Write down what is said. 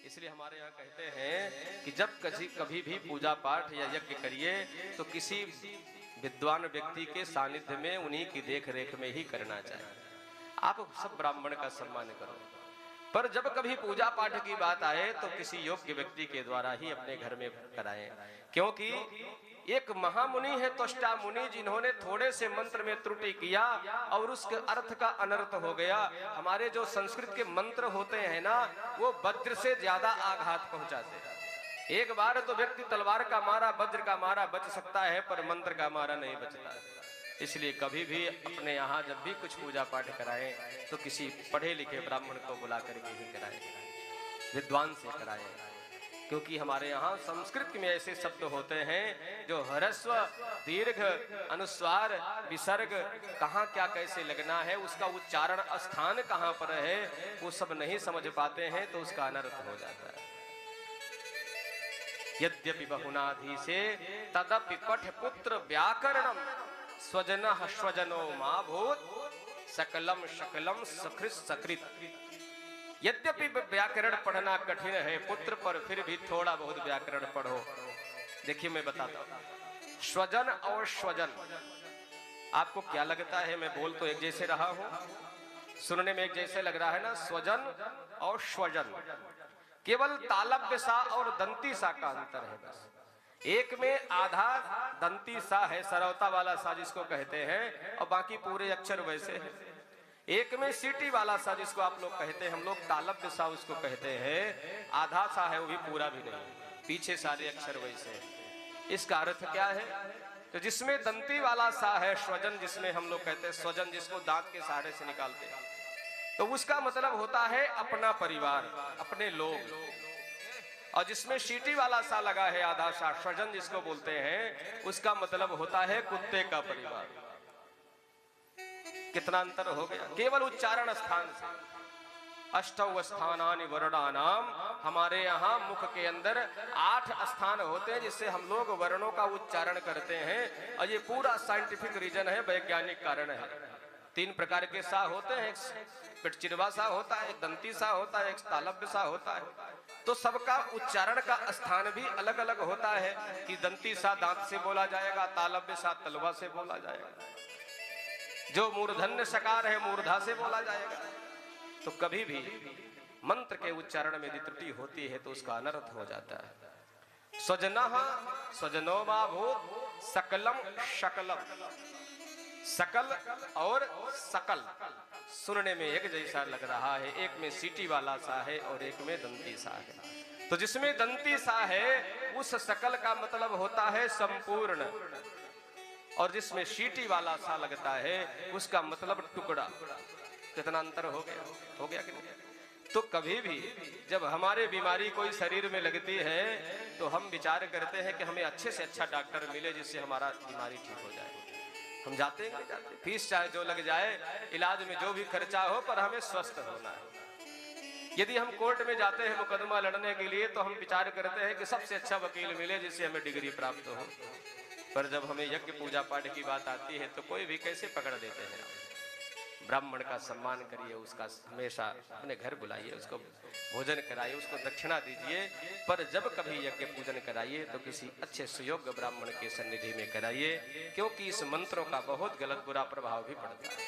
इसलिए हमारे यहाँ कहते हैं कि जब कभी भी पूजा पाठ या यज्ञ करिए तो किसी विद्वान व्यक्ति के सानिध्य में उन्हीं की देख रेख में ही करना चाहिए। आप सब ब्राह्मण का सम्मान करो, पर जब कभी पूजा पाठ की बात आए तो किसी योग्य व्यक्ति के द्वारा ही अपने घर में कराएं, क्योंकि एक महामुनि है त्वष्टा मुनि, जिन्होंने थोड़े से मंत्र में त्रुटि किया और उसके अर्थ का अनर्थ हो गया। हमारे जो संस्कृत के मंत्र होते हैं ना, वो वज्र से ज्यादा आघात पहुंचाते हैं। एक बार तो व्यक्ति तलवार का मारा, वज्र का मारा बच सकता है, पर मंत्र का मारा नहीं बचता है। इसलिए कभी भी अपने यहाँ जब भी कुछ पूजा पाठ कराएं तो किसी पढ़े लिखे ब्राह्मण को बुला करके ही कराएं, विद्वान से कराएं, क्योंकि हमारे यहाँ संस्कृत में ऐसे शब्द होते हैं जो ह्रस्व दीर्घ अनुस्वार विसर्ग कहाँ क्या कैसे लगना है, उसका उच्चारण स्थान कहाँ पर है, वो सब नहीं समझ पाते हैं तो उसका अनर्थ हो जाता है। यद्यपि बहुनाधि से तदपि पठ पुत्र व्याकरणम स्वजन स्वजनो माँ भूत सकलम शकलम सकृत सकृत। यद्यपि व्याकरण पढ़ना कठिन है पुत्र, पर फिर भी थोड़ा बहुत व्याकरण पढ़ो। देखिए मैं बताता हूँ, स्वजन और स्वजन आपको क्या लगता है? मैं बोल तो एक जैसे रहा हूं, सुनने में एक जैसे लग रहा है ना। स्वजन और स्वजन केवल तालव्य सा और दंती सा का अंतर है बस। एक में आधा दंती सा है, सरवता वाला सा जिसको कहते हैं, और बाकी पूरे अक्षर वैसे हैं। एक में सीटी वाला सा जिसको आप लोग कहते हैं, हम लोग तालव्य सा उसको कहते हैं, आधा सा है वो भी पूरा भी नहीं, पीछे सारे अक्षर वैसे हैं। इसका अर्थ क्या है? तो जिसमें दंती वाला सा है स्वजन, जिसमें हम लोग कहते हैं स्वजन, जिसको दांत के सहारे से निकालते हैं, तो उसका मतलब होता है अपना परिवार, अपने लोग। और जिसमें सीटी वाला सा लगा है आधा सा, स्वजन जिसको बोलते हैं, उसका मतलब होता है कुत्ते का परिवार। कितना अंतर हो गया केवल उच्चारण स्थान से। अष्टौ स्थानानि वर्णानाम, हमारे यहाँ मुख के अंदर 8 स्थान होते हैं जिससे हम लोग वर्णों का उच्चारण करते हैं, और ये पूरा साइंटिफिक रीजन है, वैज्ञानिक कारण है। 3 प्रकार के सा होते हैं, एक पिटचिरवा सा होता है, एक दंती सा होता है, एक तालव्य सा होता है। तो सबका उच्चारण का स्थान भी अलग अलग होता है कि दंती सा दांत से बोला जाएगा, तालव्य सा तलवा से बोला जाएगा, जो मूर्धन्य सकार है मूर्धा से बोला जाएगा। तो कभी भी मंत्र के उच्चारण में यदि त्रुटि होती है तो उसका अनर्थ हो जाता है। स्वजनः स्वजनो मा भूत सकलम शकलम, सकल और सकल सुनने में एक जैसा लग रहा है, एक में सीटी वाला सा है और एक में दंती सा है। तो जिसमें दंती सा है उस सकल का मतलब होता है संपूर्ण, और जिसमें सीटी वाला सा लगता है उसका मतलब टुकड़ा। कितना अंतर हो गया? हो गया कि नहीं? तो कभी भी जब हमारे बीमारी कोई शरीर में लगती है तो हम विचार करते हैं कि हमें अच्छे से अच्छा डॉक्टर मिले जिससे हमारा बीमारी ठीक हो जाए। हम जाते हैं नहीं जाते, फीस चाहे जो लग जाए, इलाज में जो भी खर्चा हो, पर हमें स्वस्थ होना है। यदि हम कोर्ट में जाते हैं मुकदमा लड़ने के लिए तो हम विचार करते हैं कि सबसे अच्छा वकील मिले जिससे हमें डिग्री प्राप्त हो, पर जब हमें यज्ञ पूजा पाठ की बात आती है तो कोई भी कैसे पकड़ देते हैं। ब्राह्मण का सम्मान करिए, उसका हमेशा अपने घर बुलाइए, उसको भोजन कराइए, उसको दक्षिणा दीजिए, पर जब कभी यज्ञ पूजन कराइए तो किसी अच्छे सुयोग्य ब्राह्मण के सन्निधि में कराइए, क्योंकि इस मंत्रों का बहुत गलत बुरा प्रभाव भी पड़ता है।